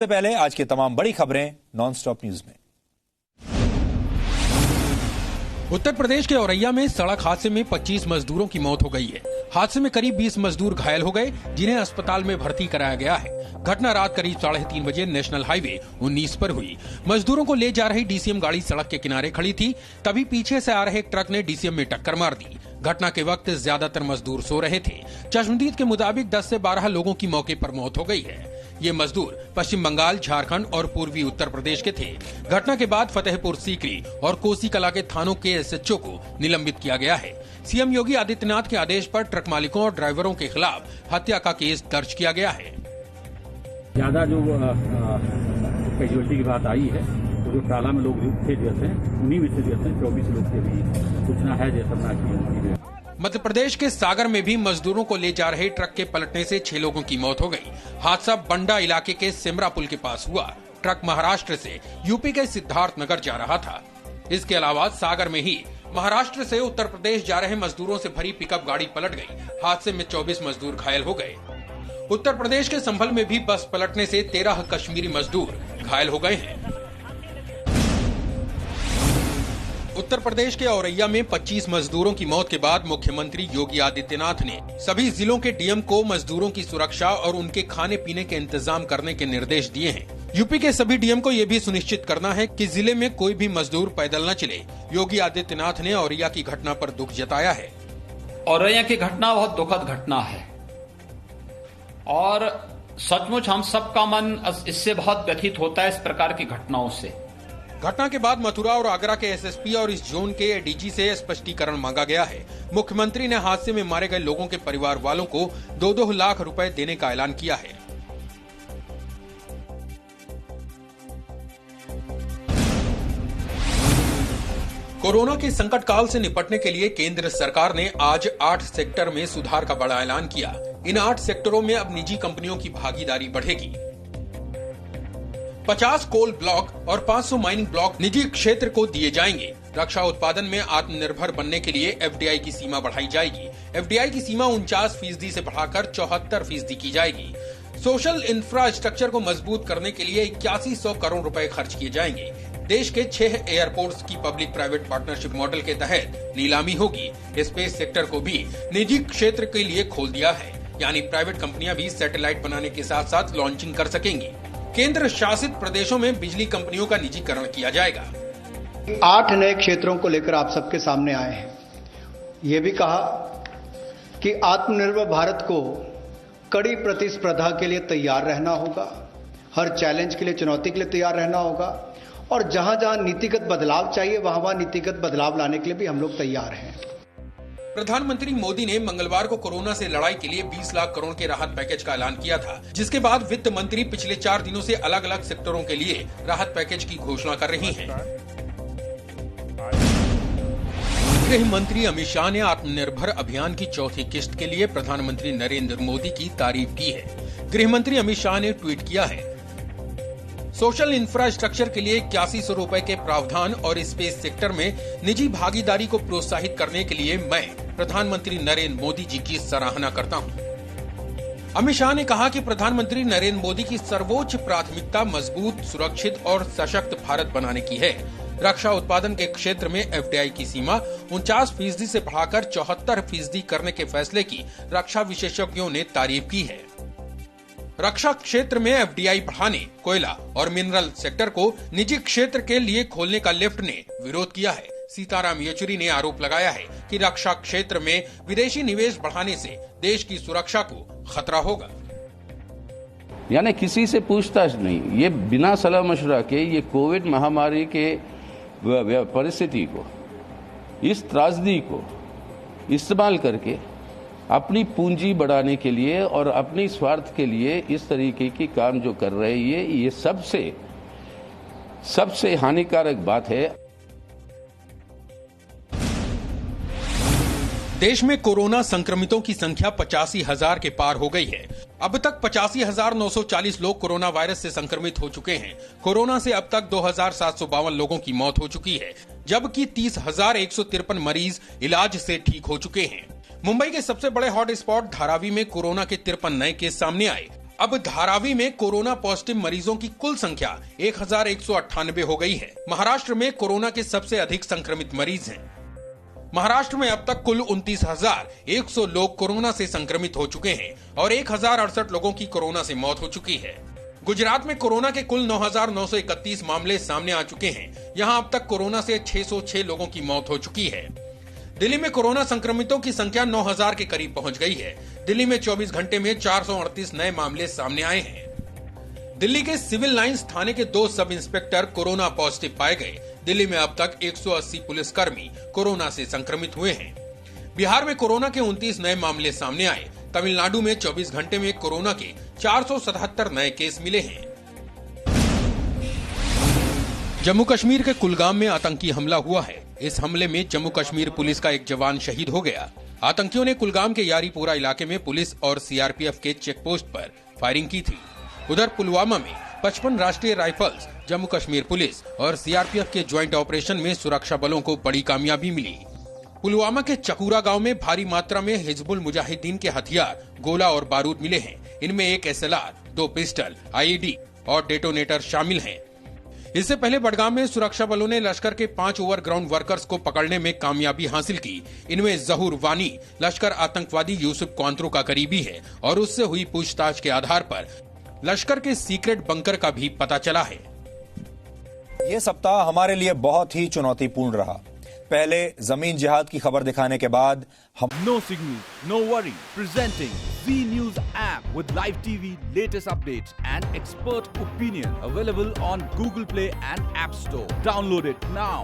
सबसे पहले आज की तमाम बड़ी खबरें नॉनस्टॉप न्यूज में। उत्तर प्रदेश के औरैया में सड़क हादसे में 25 मजदूरों की मौत हो गई है। हादसे में करीब 20 मजदूर घायल हो गए, जिन्हें अस्पताल में भर्ती कराया गया है। घटना रात करीब 3:30 बजे नेशनल हाईवे 19 पर हुई। मजदूरों को ले जा रही डीसीएम गाड़ी सड़क के किनारे खड़ी थी, तभी पीछे से आ रहे एक ट्रक ने डीसीएम में टक्कर मार दी। घटना के वक्त ज्यादातर मजदूर सो रहे थे। चश्मदीद के मुताबिक 10 से 12 लोगों की मौके पर मौत हो गई है। ये मजदूर पश्चिम बंगाल, झारखंड और पूर्वी उत्तर प्रदेश के थे। घटना के बाद फतेहपुर सीकरी और कोसी कला के थानों के एसएचओ को निलंबित किया गया है। सीएम योगी आदित्यनाथ के आदेश पर ट्रक मालिकों और ड्राइवरों के खिलाफ हत्या का केस दर्ज किया गया है। ज्यादा जो कैजुअलिटी की बात आई है, तो जो टाला में लोग थे जैसे उन्हीं में से जैसे 24 लोग के भी सूचना है जैसा। मध्य प्रदेश के सागर में भी मजदूरों को ले जा रहे ट्रक के पलटने से 6 लोगों की मौत हो गई। हादसा बंडा इलाके के सिमरा पुल के पास हुआ। ट्रक महाराष्ट्र से यूपी के सिद्धार्थनगर जा रहा था। इसके अलावा सागर में ही महाराष्ट्र से उत्तर प्रदेश जा रहे मजदूरों से भरी पिकअप गाड़ी पलट गई। हादसे में 24 मजदूर घायल हो गए। उत्तर प्रदेश के संभल में भी बस पलटने से 13 कश्मीरी मजदूर घायल हो गए हैं। उत्तर प्रदेश के औरैया में 25 मजदूरों की मौत के बाद मुख्यमंत्री योगी आदित्यनाथ ने सभी जिलों के डीएम को मजदूरों की सुरक्षा और उनके खाने पीने के इंतजाम करने के निर्देश दिए हैं। यूपी के सभी डीएम को ये भी सुनिश्चित करना है कि जिले में कोई भी मजदूर पैदल न चले। योगी आदित्यनाथ ने औरैया की घटना पर दुख जताया है। औरैया की घटना बहुत दुखद घटना है और सचमुच हम सबका मन इससे बहुत व्यथित होता है, इस प्रकार की घटनाओं से। घटना के बाद मथुरा और आगरा के एसएसपी और इस जोन के एडीजी से स्पष्टीकरण मांगा गया है। मुख्यमंत्री ने हादसे में मारे गए लोगों के परिवार वालों को 2-2 लाख रुपए देने का ऐलान किया है। कोरोना के संकट काल से निपटने के लिए केंद्र सरकार ने आज 8 सेक्टर में सुधार का बड़ा ऐलान किया। इन 8 सेक्टरों में अब निजी कंपनियों की भागीदारी बढ़ेगी। 50 कोल ब्लॉक और 500 माइनिंग ब्लॉक निजी क्षेत्र को दिए जाएंगे। रक्षा उत्पादन में आत्मनिर्भर बनने के लिए एफडीआई की सीमा बढ़ाई जाएगी। एफडीआई की सीमा 49% से बढ़ाकर 74% की जाएगी। सोशल इंफ्रास्ट्रक्चर को मजबूत करने के लिए 8100 करोड़ रुपए खर्च किए जाएंगे। देश के 6 एयरपोर्ट्स की पब्लिक प्राइवेट पार्टनरशिप मॉडल के तहत नीलामी होगी। स्पेस सेक्टर को भी निजी क्षेत्र के लिए खोल दिया है, यानी प्राइवेट कंपनियां भी सैटेलाइट बनाने के साथ साथ लॉन्चिंग कर सकेंगी। केंद्र शासित प्रदेशों में बिजली कंपनियों का निजीकरण किया जाएगा। 8 नए क्षेत्रों को लेकर आप सबके सामने आए हैं। ये भी कहा कि आत्मनिर्भर भारत को कड़ी प्रतिस्पर्धा के लिए तैयार रहना होगा, हर चैलेंज के लिए, चुनौती के लिए तैयार रहना होगा, और जहां जहां नीतिगत बदलाव चाहिए वहां वहां नीतिगत बदलाव लाने के लिए भी हम लोग तैयार हैं। प्रधानमंत्री मोदी ने मंगलवार को कोरोना से लड़ाई के लिए 20 लाख करोड़ के राहत पैकेज का ऐलान किया था, जिसके बाद वित्त मंत्री पिछले 4 दिनों से अलग अलग सेक्टरों के लिए राहत पैकेज की घोषणा कर रही हैं। गृह मंत्री अमित शाह ने आत्मनिर्भर अभियान की चौथी किस्त के लिए प्रधानमंत्री नरेंद्र मोदी की तारीफ की है। गृह मंत्री अमित शाह ने ट्वीट किया है, सोशल इंफ्रास्ट्रक्चर के लिए 8100 रुपए के प्रावधान और स्पेस सेक्टर में निजी भागीदारी को प्रोत्साहित करने के लिए मैं प्रधानमंत्री नरेंद्र मोदी जी की सराहना करता हूं। अमित शाह ने कहा कि प्रधानमंत्री नरेंद्र मोदी की सर्वोच्च प्राथमिकता मजबूत, सुरक्षित और सशक्त भारत बनाने की है। रक्षा उत्पादन के क्षेत्र में एफडीआई की सीमा 49% से बढ़ाकर 74% करने के फैसले की रक्षा विशेषज्ञों ने तारीफ की है। रक्षा क्षेत्र में एफडीआई बढ़ाने, कोयला और मिनरल सेक्टर को निजी क्षेत्र के लिए खोलने का लेफ्ट ने विरोध किया है। सीताराम येचुरी ने आरोप लगाया है कि रक्षा क्षेत्र में विदेशी निवेश बढ़ाने से देश की सुरक्षा को खतरा होगा। यानी किसी से पूछताछ नहीं, ये बिना सलाह मशवरा के ये कोविड महामारी के परिस्थिति को, इस त्रासदी को इस्तेमाल करके अपनी पूंजी बढ़ाने के लिए और अपनी स्वार्थ के लिए इस तरीके की काम जो कर रहे हैं, ये सबसे हानिकारक बात है। देश में कोरोना संक्रमितों की संख्या 85,000 के पार हो गई है। अब तक 85,940 लोग कोरोना वायरस से संक्रमित हो चुके हैं। कोरोना से अब तक 2,752 लोगों की मौत हो चुकी है, जबकि 30,153 मरीज इलाज से ठीक हो चुके हैं। मुंबई के सबसे बड़े हॉट स्पॉट धारावी में कोरोना के 53 नए केस सामने आए। अब धारावी में कोरोना पॉजिटिव मरीजों की कुल संख्या 1198 हो गई है। महाराष्ट्र में कोरोना के सबसे अधिक संक्रमित मरीज हैं। महाराष्ट्र में अब तक कुल 29,100 लोग कोरोना से संक्रमित हो चुके हैं और 1,068 लोगों की कोरोना से मौत हो चुकी है। गुजरात में कोरोना के कुल 9,931 मामले सामने आ चुके हैं। यहां अब तक कोरोना से 606 लोगों की मौत हो चुकी है। दिल्ली में कोरोना संक्रमितों की संख्या 9,000 के करीब पहुंच गई है। दिल्ली में 24 घंटे में 438 नए मामले सामने आए हैं। दिल्ली के सिविल लाइंस थाने के 2 सब इंस्पेक्टर कोरोना पॉजिटिव पाए गए। दिल्ली में अब तक 180 पुलिसकर्मी कोरोना से संक्रमित हुए हैं। बिहार में कोरोना के 29 नए मामले सामने आए। तमिलनाडु में 24 घंटे में कोरोना के 477 नए केस मिले हैं। जम्मू कश्मीर के कुलगाम में आतंकी हमला हुआ है। इस हमले में जम्मू कश्मीर पुलिस का एक जवान शहीद हो गया। आतंकियों ने कुलगाम के यारीपोरा इलाके में पुलिस और सीआरपीएफ के चेक पोस्ट पर फायरिंग की थी। उधर पुलवामा में 55 राष्ट्रीय राइफल्स, जम्मू कश्मीर पुलिस और सीआरपीएफ के ज्वाइंट ऑपरेशन में सुरक्षा बलों को बड़ी कामयाबी मिली। पुलवामा के चकूरा गांव में भारी मात्रा में हिजबुल मुजाहिदीन के हथियार, गोला और बारूद मिले हैं। इनमें एक SLR, 2 पिस्टल, IED और डेटोनेटर शामिल हैं। इससे पहले बडगाम में सुरक्षा बलों ने लश्कर के 5 ओवरग्राउंड वर्कर्स को पकड़ने में कामयाबी हासिल की। इनमें जहूर वानी लश्कर आतंकवादी यूसुफ क्वांत्रो का करीबी है और उससे हुई पूछताछ के आधार पर लश्कर के सीक्रेट बंकर का भी पता चला है। ये सप्ताह हमारे लिए बहुत ही चुनौतीपूर्ण रहा। पहले जमीन जिहाद की खबर दिखाने के बाद हम No signal, no worry. Presenting Z News app with live TV, latest updates and expert opinion. Available on Google Play and App Store. Download it now.